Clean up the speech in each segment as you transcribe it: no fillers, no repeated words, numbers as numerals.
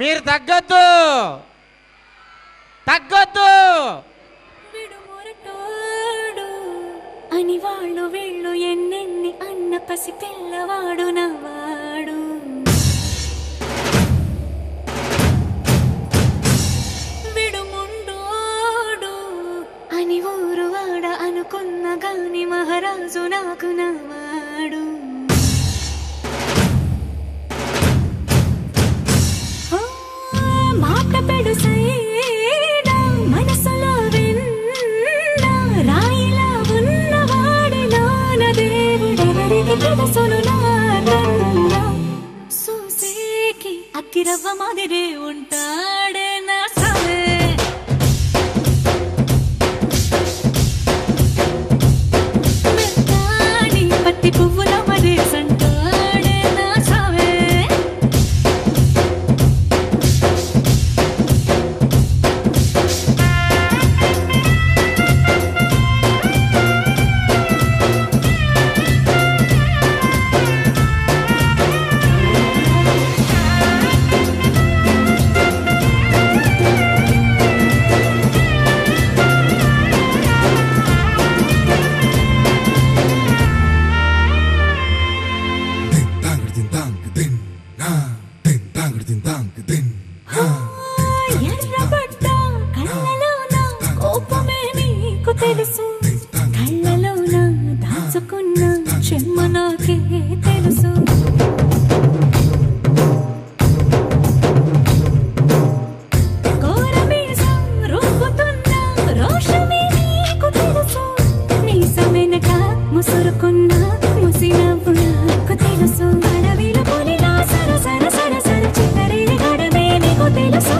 మీరు తగ్గొద్దు తగ్గొద్దు. అని వాళ్ళు వీళ్ళు ఎన్నెన్ని అన్న పసి పిల్లవాడు నవ్వాడు. విడుముండోడు అని ఊరు వాడ అనుకున్న గాని మహారాజు నాకు నవ్వాడు. మాట పెడుసైనా మనసులో విన్నా రాయిలా ఉన్నవాడిలోన దేవుడెవరికి తెలుసును నాకన్నా. సూసేకి అక్కిరవ్వ మాదిరే ఉంటాడే నా సామే. మెత్తాని పత్తి పువ్వుల మరేసంటాడే నా సామే. ఎర్రబడ్డ కళ్ళలోన కోపమే నీకు తెలుసు. కళ్ళలోన దాచుకున్న చెమ్మ నాకే తెలుసు. కోరమీసం రుబ్బుతున్న రోషమే నీకు తెలుసు. మీసమెనక ముసురుకున్న ముసినవ్వు నాకు తెలుసు. అడవిలో పులిలా సరసర సరసర చివరి గడమే నీకు తెలుసు.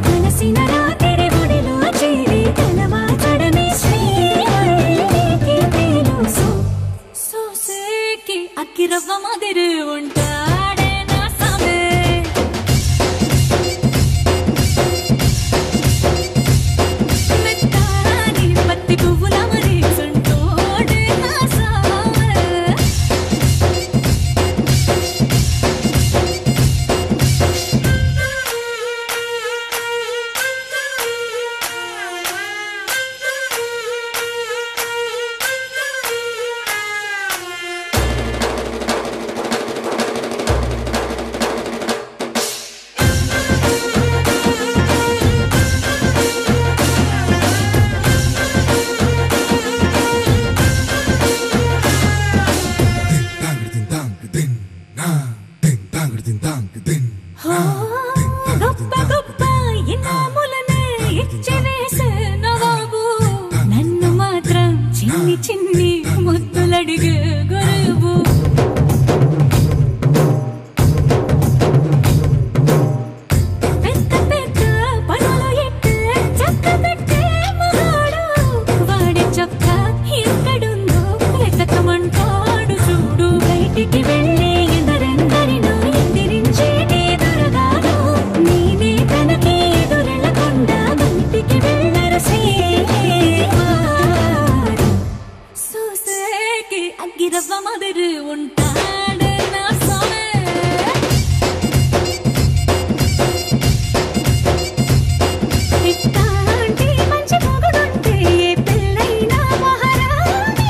మనసిన రాత్రి ఒడిలో చేరి కలవాచడమే శ్రీకి తెలుసు. సోసేకి అక్కిరవ్వ మాదిరి ఉంటాడే నా సామే. మెత్తాని పత్తి పువ్వుల మరేసంటోడే నా సామే. గొప్ప గొప్ప ఇనాములనే ఇచ్చివేసే నవాబు. నన్ను మాత్రం చిన్ని చిన్ని ముద్దులడిగే గురువు. పెద్ద పెద్ద పనులు ఎట్టే చక్క పెట్టే మగాడు. వాడి చొక్క ఎక్కడుందో వెతకమంటాడు చూడు. బయటికి వెళ్ళే ఎందరెందరినో ఎదిరించేటి దొరగాడు. నేనే తనకి ఎదురెళ్ళకుండా బయటికి వెళ్ళరు శ్రీవాడు. సూసేకి అగ్గిరవ్వ మాదిరి ఉంటాడే నా సామే. ఇట్టాంటి మంచి మొగుడుంటే ఏ పెళ్ళైనా మహారాణి.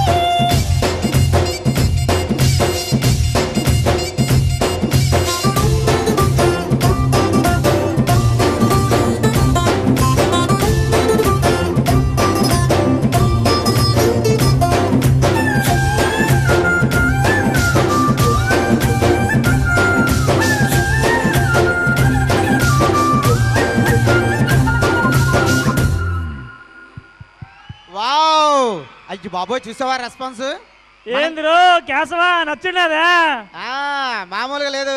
వావ్ అయ్యి బాబోయ్ చూసావా రెస్పాన్స్? ఏంద్రో కేశవా నచ్చున్నదా? మామూలుగా లేదు.